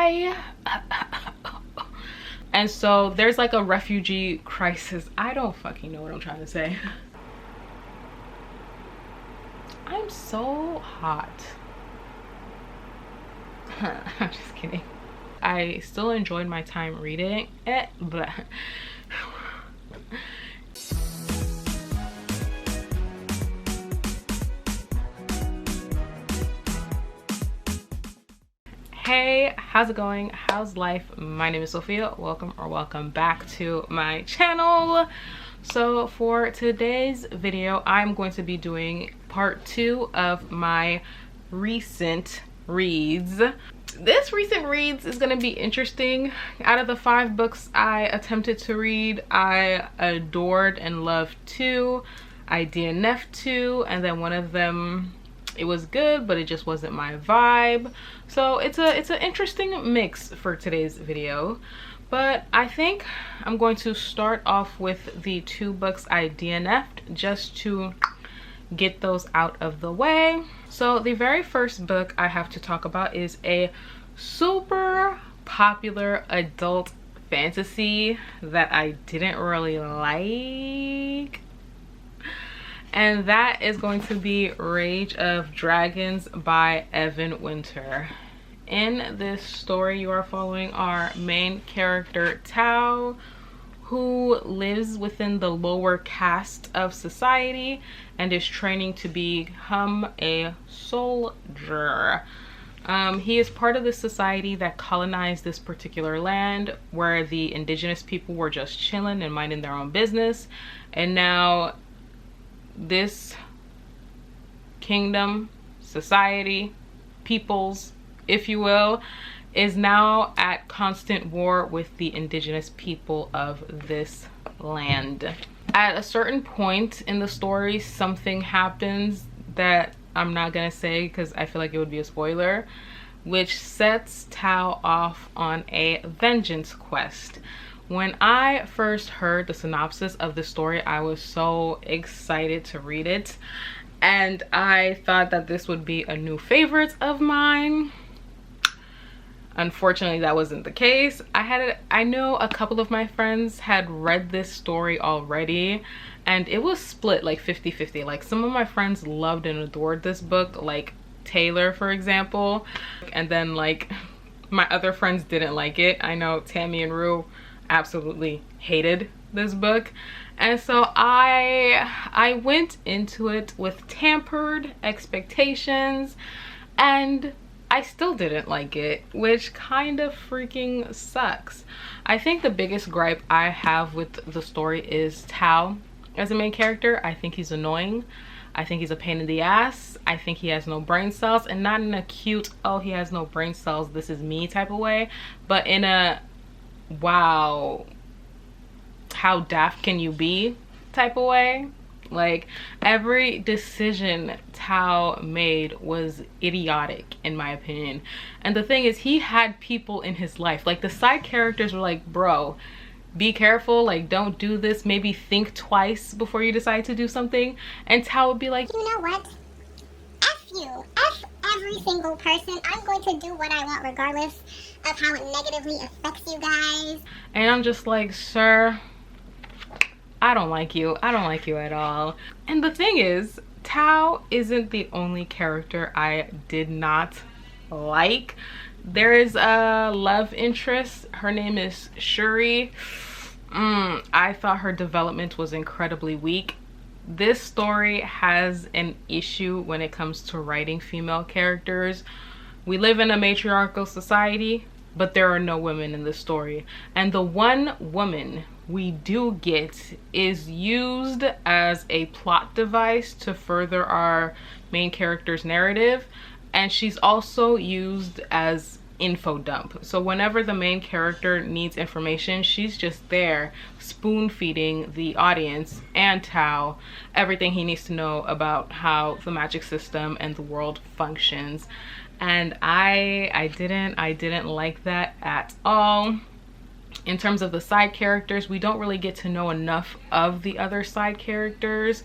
Hi. And so there's like a refugee crisis. I don't fucking know what I'm trying to say. I'm so hot. I'm just kidding. I still enjoyed my time reading it, but hey, how's it going? How's life? My name is Sophia. Welcome back to my channel. So for today's video, I'm going to be doing part 2 of my recent reads. This recent reads is going to be interesting. Out of the 5 books I attempted to read, I adored and loved 2. I DNF'd 2, and then one of them, it was good, but it just wasn't my vibe. So it's an interesting mix for today's video. But I think I'm going to start off with the 2 books I DNF'd just to get those out of the way. So the very first book I have to talk about is a super popular adult fantasy that I didn't really like. And that is going to be Rage of Dragons by Evan Winter. In this story, you are following our main character, Tao, who lives within the lower caste of society and is training to become a soldier. He is part of the society that colonized this particular land where the indigenous people were just chilling and minding their own business. And now this kingdom, society, peoples, if you will, is now at constant war with the indigenous people of this land. At a certain point in the story, something happens that I'm not gonna say because I feel like it would be a spoiler, which sets Tao off on a vengeance quest. When I first heard the synopsis of the story, I was so excited to read it, and I thought that this would be a new favorite of mine. Unfortunately, that wasn't the case. I know a couple of my friends had read this story already, and it was split like 50-50. Like, some of my friends loved and adored this book, like Taylor, for example, and then like my other friends didn't like it. I know Tammy and Rue absolutely hated this book, and so I went into it with tempered expectations, and I still didn't like it, which kind of freaking sucks. I think the biggest gripe I have with the story is Tao as a main character. I think he's annoying. I think he's a pain in the ass. I think he has no brain cells, and not in a cute, oh, he has no brain cells, this is me type of way, but in a wow, how daft can you be type of way. Like, every decision Tao made was idiotic in my opinion. And the thing is, he had people in his life, like the side characters were like, bro, be careful, like don't do this, maybe think twice before you decide to do something. And Tao would be like, you know what, F you, F every single person, I'm going to do what I want regardless of how it negatively affects you guys. And I'm just like, sir, I don't like you. I don't like you at all. And the thing is, Tao isn't the only character I did not like. There is a love interest. Her name is Shuri. I thought her development was incredibly weak. This story has an issue when it comes to writing female characters. We live in a matriarchal society, but there are no women in the story. And the one woman we do get is used as a plot device to further our main character's narrative, and she's also used as info dump. So whenever the main character needs information, she's just there spoon feeding the audience and Tao everything he needs to know about how the magic system and the world functions. And I didn't like that at all. In terms of the side characters, we don't really get to know enough of the other side characters,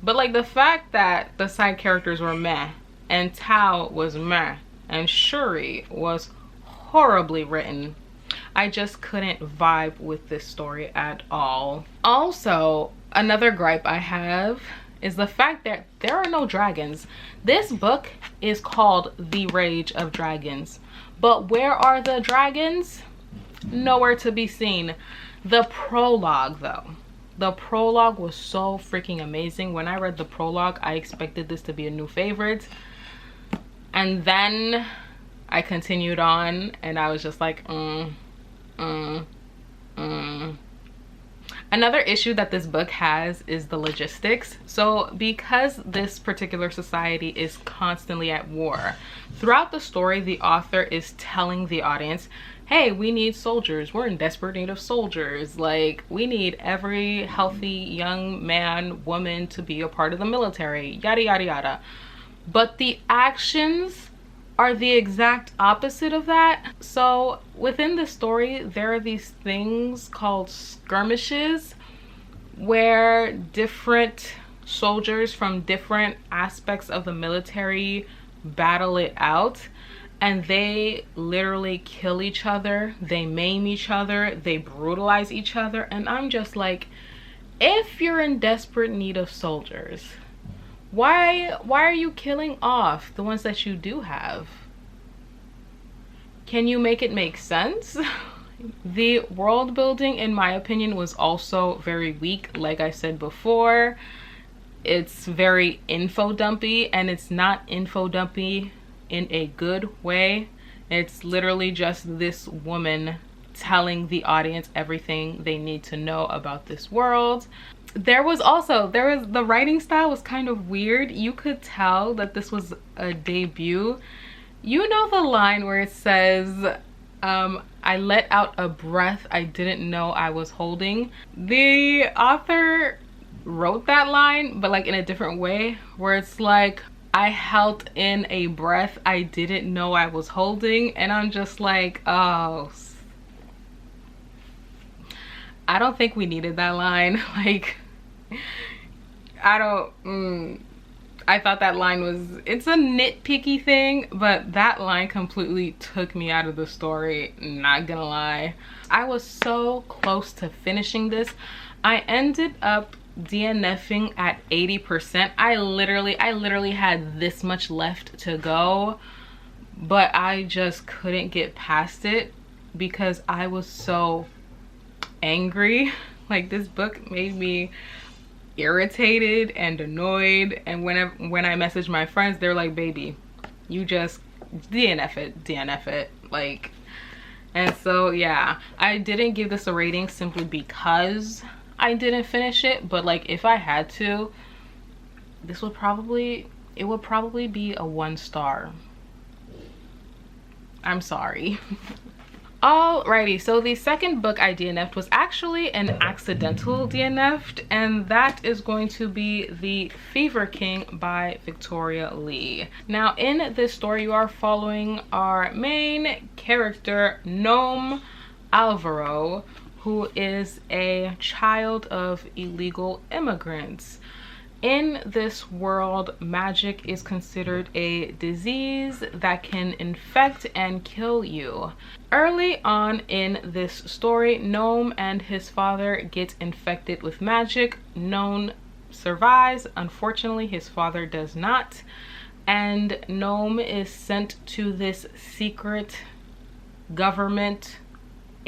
but like the fact that the side characters were meh and Tao was meh and Shuri was horribly written. I just couldn't vibe with this story at all. Also, another gripe I have is the fact that there are no dragons. This book is called The Rage of Dragons, but where are the dragons? Nowhere to be seen. The prologue though, the prologue was so freaking amazing. When I read the prologue, I expected this to be a new favorite, and then I continued on and I was just like Another issue that this book has is the logistics. So because this particular society is constantly at war, throughout the story the author is telling the audience, hey, we need soldiers, we're in desperate need of soldiers, like we need every healthy young man, woman to be a part of the military, yada yada yada. But the actions are the exact opposite of that. So within the story there are these things called skirmishes where different soldiers from different aspects of the military battle it out, and they literally kill each other, they maim each other, they brutalize each other. And I'm just like, if you're in desperate need of soldiers, why are you killing off the ones that you do have? Can you make it make sense? The world building, in my opinion, was also very weak. Like I said before, it's very info dumpy, and it's not info dumpy in a good way. It's literally just this woman telling the audience everything they need to know about this world. The writing style was kind of weird. You could tell that this was a debut. You know the line where it says, I let out a breath I didn't know I was holding? The author wrote that line, but like in a different way, where it's like, I held in a breath I didn't know I was holding. And I'm just like, oh, I don't think we needed that line. Like, I thought that line was, it's a nitpicky thing, but that line completely took me out of the story, not gonna lie. I was so close to finishing this. I ended up DNFing at 80%. I literally had this much left to go, but I just couldn't get past it because I was so angry. Like, this book made me irritated and annoyed, and when I messaged my friends, they're like, baby, you just DNF it, like. And so yeah, I didn't give this a rating simply because I didn't finish it, but like if I had to, it would probably be a 1 star. I'm sorry. Alrighty, so the second book I DNF'd was actually an accidental DNF'd, and that is going to be The Fever King by Victoria Lee. Now in this story you are following our main character, Gnome Alvaro, who is a child of illegal immigrants. In this world, magic is considered a disease that can infect and kill you. Early on in this story, Gnome and his father get infected with magic. Gnome survives. Unfortunately, his father does not. And Gnome is sent to this secret government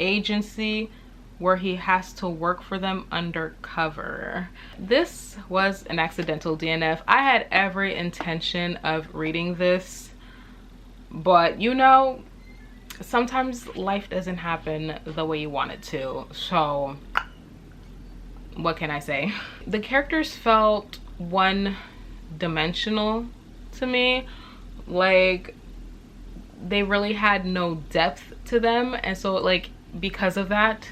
agency where he has to work for them undercover. This was an accidental DNF. I had every intention of reading this, but you know, sometimes life doesn't happen the way you want it to. So what can I say? The characters felt one-dimensional to me. Like, they really had no depth to them, and so like because of that,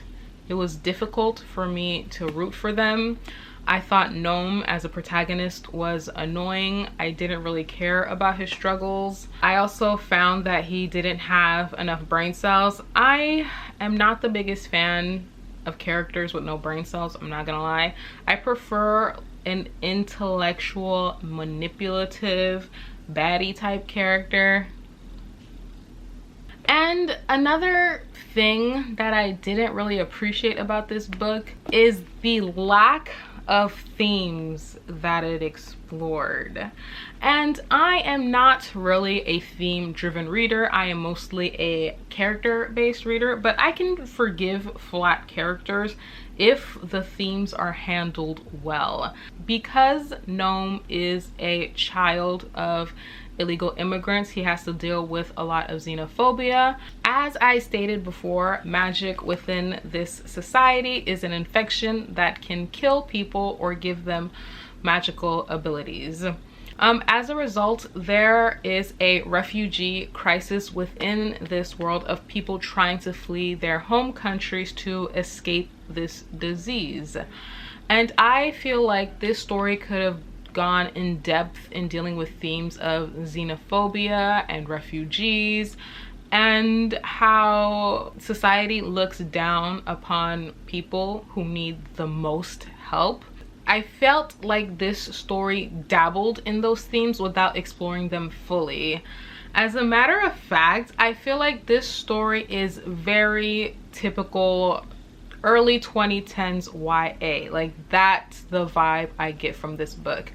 it was difficult for me to root for them. I thought Gnome as a protagonist was annoying. I didn't really care about his struggles. I also found that he didn't have enough brain cells. I am not the biggest fan of characters with no brain cells, I'm not gonna lie. I prefer an intellectual, manipulative, baddie type character. And another thing that I didn't really appreciate about this book is the lack of themes that it explored. And I am not really a theme-driven reader. I am mostly a character-based reader, but I can forgive flat characters if the themes are handled well. Because Gnome is a child of illegal immigrants, he has to deal with a lot of xenophobia. As I stated before, magic within this society is an infection that can kill people or give them magical abilities. As a result, there is a refugee crisis within this world of people trying to flee their home countries to escape this disease. And I feel like this story could have gone in depth in dealing with themes of xenophobia and refugees and how society looks down upon people who need the most help. I felt like this story dabbled in those themes without exploring them fully. As a matter of fact, I feel like this story is very typical early 2010s YA. Like, that's the vibe I get from this book.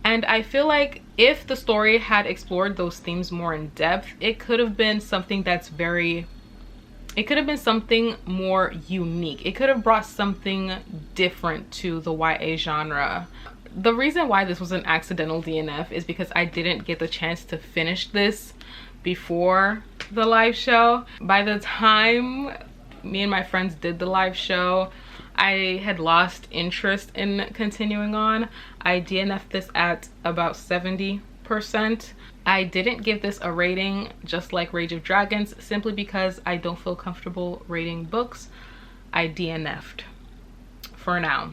And I feel like if the story had explored those themes more in depth, it could have been something that's it could have been something more unique. It could have brought something different to the YA genre. The reason why this was an accidental DNF is because I didn't get the chance to finish this before the live show. By the time me and my friends did the live show, I had lost interest in continuing on. I DNF'd this at about 70%. I didn't give this a rating, just like Rage of Dragons, simply because I don't feel comfortable rating books. I DNF'd for now.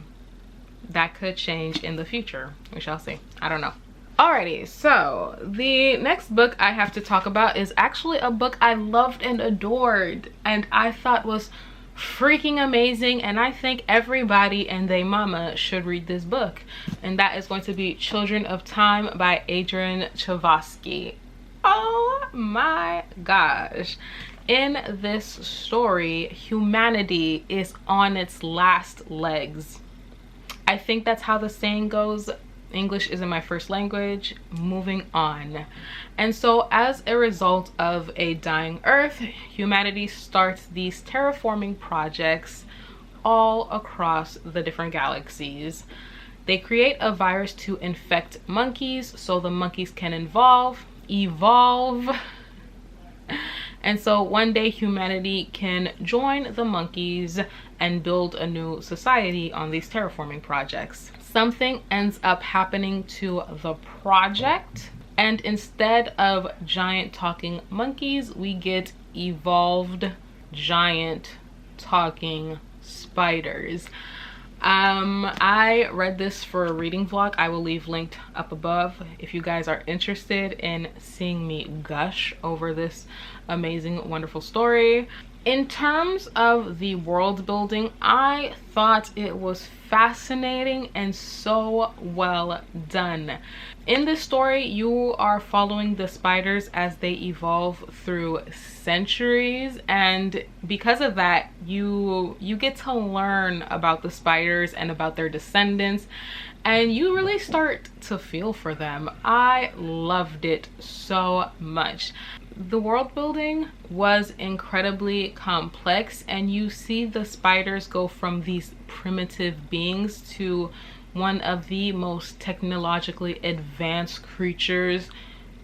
That could change in the future. We shall see. I don't know. Alrighty, so the next book I have to talk about is actually a book I loved and adored and I thought was freaking amazing, and I think everybody and their mama should read this book, and that is going to be Children of Time by Adrian Chvosky. Oh my gosh. In this story, humanity is on its last legs. I think that's how the saying goes. English isn't my first language. Moving on. And so as a result of a dying Earth, humanity starts these terraforming projects all across the different galaxies. They create a virus to infect monkeys so the monkeys can evolve. And so one day humanity can join the monkeys and build a new society on these terraforming projects. Something ends up happening to the project, and instead of giant talking monkeys, we get evolved giant talking spiders. I read this for a reading vlog. I will leave linked up above if you guys are interested in seeing me gush over this amazing, wonderful story. In terms of the world building, I thought it was fascinating and so well done. In this story, you are following the spiders as they evolve through centuries, and because of that, you get to learn about the spiders and about their descendants, and you really start to feel for them. I loved it so much. The world building was incredibly complex, and you see the spiders go from these primitive beings to one of the most technologically advanced creatures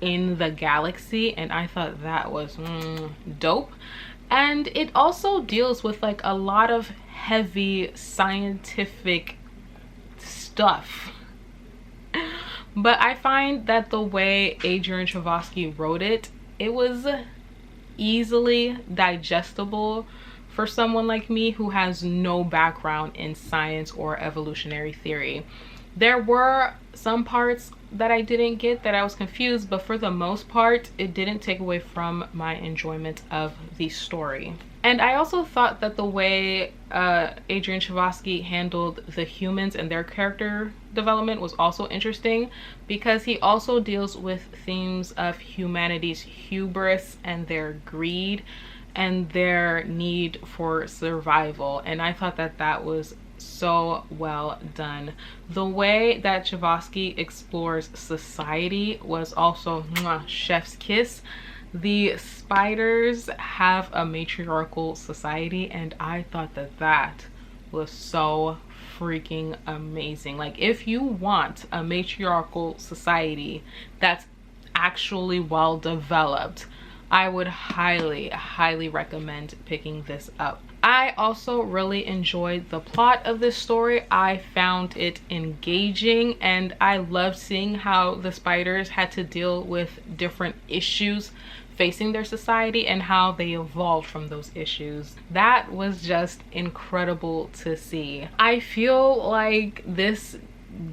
in the galaxy, and I thought that was dope. And it also deals with like a lot of heavy scientific stuff. But I find that the way Adrian Chvosky wrote it, it was easily digestible for someone like me who has no background in science or evolutionary theory. There were some parts that I didn't get, that I was confused, but for the most part, it didn't take away from my enjoyment of the story. And I also thought that the way Adrian Chbosky handled the humans and their character development was also interesting, because he also deals with themes of humanity's hubris and their greed and their need for survival. And I thought that that was so well done. The way that Chbosky explores society was also chef's kiss. The spiders have a matriarchal society, and I thought that that was so freaking amazing. Like, if you want a matriarchal society that's actually well developed, I would highly recommend picking this up. I also really enjoyed the plot of this story. I found it engaging, and I loved seeing how the spiders had to deal with different issues facing their society and how they evolved from those issues. That was just incredible to see. I feel like this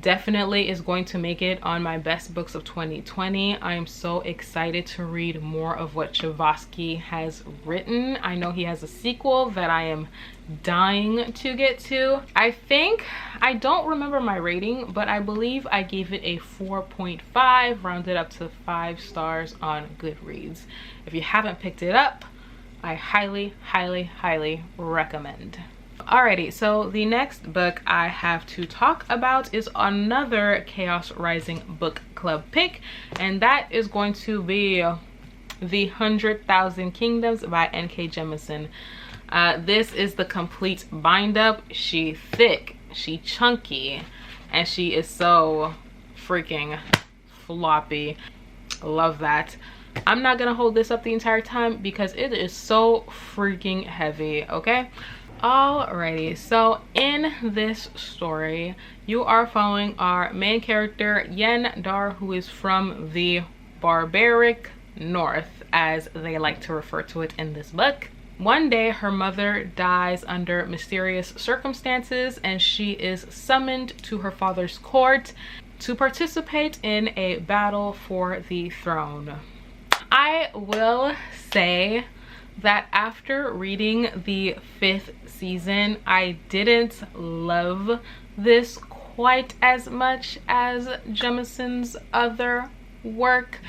definitely is going to make it on my best books of 2020. I am so excited to read more of what Chbosky has written. I know he has a sequel that I am dying to get to. I don't remember my rating, but I believe I gave it a 4.5, rounded up to 5 stars on Goodreads. If you haven't picked it up, I highly recommend. Alrighty, so the next book I have to talk about is another Chaos Rising book club pick, and that is going to be The 100,000 Kingdoms by N.K. Jemisin. This is the complete bind up. She thick, she chunky, and she is so freaking floppy. Love that. I'm not gonna hold this up the entire time because it is so freaking heavy, okay? Alrighty, so in this story you are following our main character Yen Dar, who is from the barbaric north, as they like to refer to it in this book. One day her mother dies under mysterious circumstances, and she is summoned to her father's court to participate in a battle for the throne. I will say that after reading the 5th season, I didn't love this quite as much as Jemisin's other work.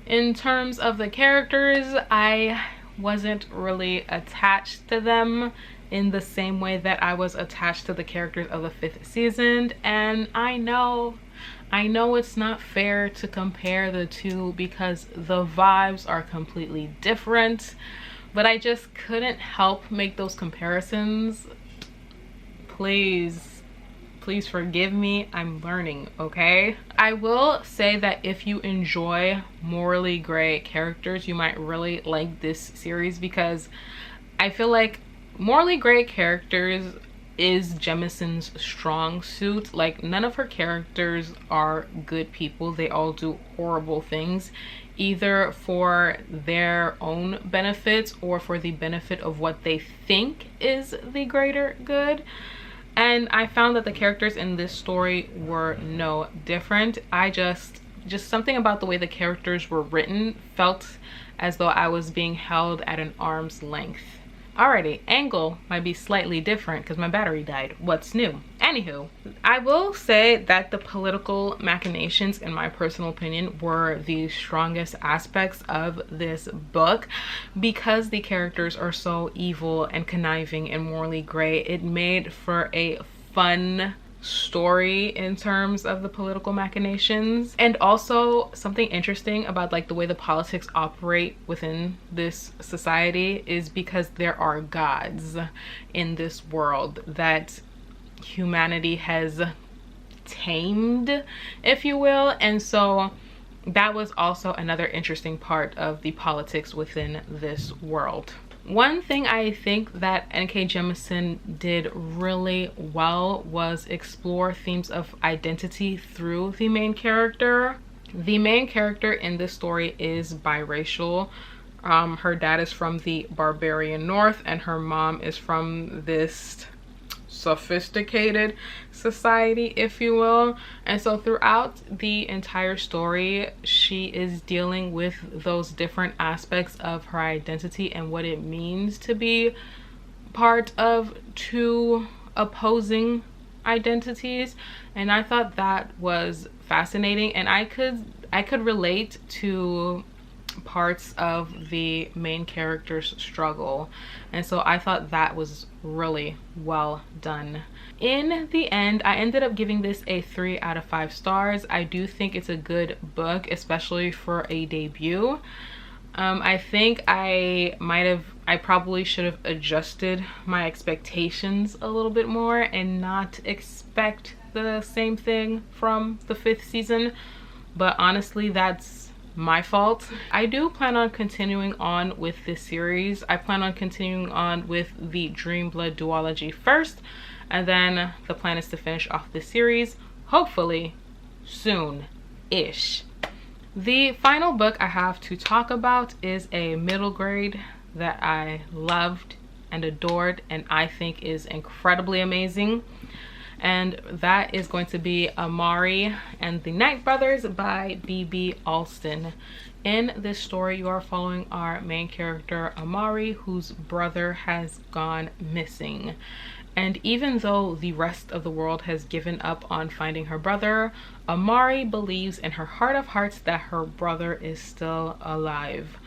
In terms of the characters, I wasn't really attached to them in the same way that I was attached to the characters of the 5th season, and I know it's not fair to compare the two because the vibes are completely different, but I just couldn't help make those comparisons. Please forgive me, I'm learning, okay? I will say that if you enjoy morally gray characters, you might really like this series, because I feel like morally gray characters is Jemisin's strong suit. Like, none of her characters are good people. They all do horrible things, either for their own benefits or for the benefit of what they think is the greater good. And I found that the characters in this story were no different. Just something about the way the characters were written felt as though I was being held at an arm's length. Alrighty, angle might be slightly different because my battery died. What's new? Anywho, I will say that the political machinations, in my personal opinion, were the strongest aspects of this book. Because the characters are so evil and conniving and morally gray, it made for a fun story in terms of the political machinations. And also, something interesting about like the way the politics operate within this society is because there are gods in this world that humanity has tamed, if you will. And so that was also another interesting part of the politics within this world. One thing I think that N.K. Jemisin did really well was explore themes of identity through the main character. The main character in this story is biracial. Her dad is from the barbarian north and her mom is from this sophisticated society, if you will. And so throughout the entire story, she is dealing with those different aspects of her identity and what it means to be part of two opposing identities. And I thought that was fascinating, and I could relate to parts of the main character's struggle, and so I thought that was really well done. In the end, I ended up giving this a 3 out of 5 stars. I do think it's a good book, especially for a debut. I think I probably should have adjusted my expectations a little bit more and not expect the same thing from the 5th season, but honestly, that's my fault. I do plan on continuing on with this series. I plan on continuing on with the Dream Blood duology first, and then the plan is to finish off this series, hopefully soon-ish. The final book I have to talk about is a middle grade that I loved and adored and I think is incredibly amazing. And that is going to be Amari and the Night Brothers by B.B. Alston. In this story, you are following our main character, Amari, whose brother has gone missing. And even though the rest of the world has given up on finding her brother, Amari believes in her heart of hearts that her brother is still alive.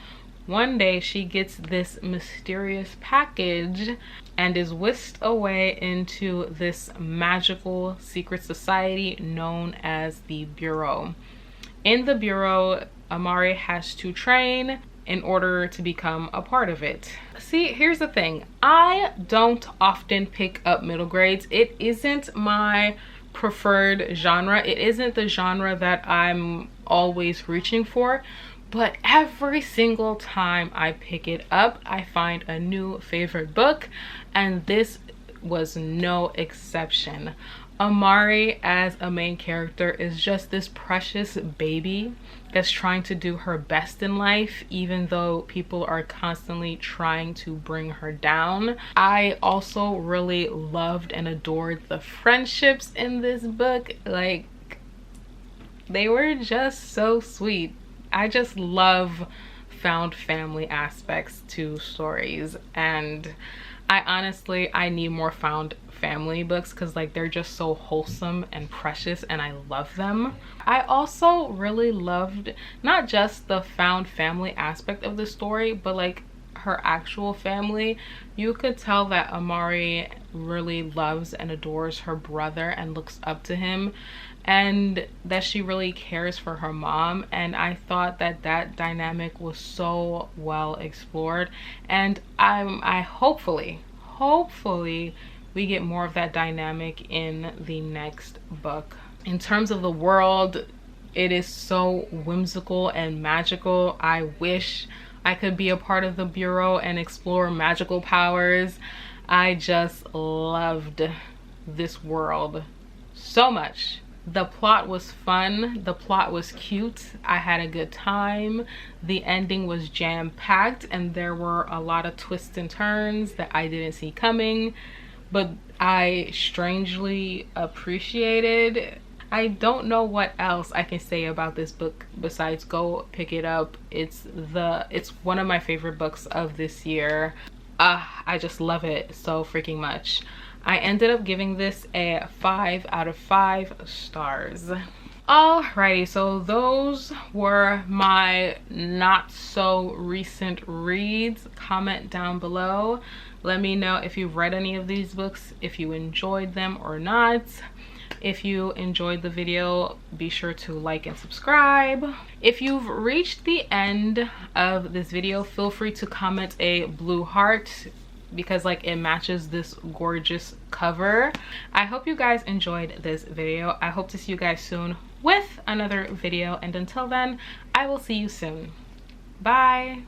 One day she gets this mysterious package and is whisked away into this magical secret society known as the Bureau. In the Bureau, Amari has to train in order to become a part of it. See, here's the thing. I don't often pick up middle grades. It isn't my preferred genre. It isn't the genre that I'm always reaching for. But every single time I pick it up, I find a new favorite book, and this was no exception. Amari as a main character is just this precious baby that's trying to do her best in life, even though people are constantly trying to bring her down. I also really loved and adored the friendships in this book. Like, they were just so sweet. I just love found family aspects to stories, and I need more found family books because like they're just so wholesome and precious and I love them. I also really loved not just the found family aspect of the story, but like her actual family. You could tell that Amari really loves and adores her brother and looks up to him, and that she really cares for her mom. And I thought that that dynamic was so well explored, and I hopefully we get more of that dynamic in the next book. In terms of the world, it is so whimsical and magical. I wish I could be a part of the Bureau and explore magical powers. I just loved this world so much. The plot was fun, the plot was cute, I had a good time, the ending was jam-packed, and there were a lot of twists and turns that I didn't see coming, but I strangely appreciated. I don't know what else I can say about this book besides go pick it up. It's one of my favorite books of this year. I just love it so freaking much. I ended up giving this a 5 out of 5 stars. Alrighty, so those were my not so recent reads. Comment down below. Let me know if you've read any of these books, if you enjoyed them or not. If you enjoyed the video, be sure to like and subscribe. If you've reached the end of this video, feel free to comment a blue heart because like it matches this gorgeous cover. I hope you guys enjoyed this video. I hope to see you guys soon with another video, and until then, I will see you soon. Bye.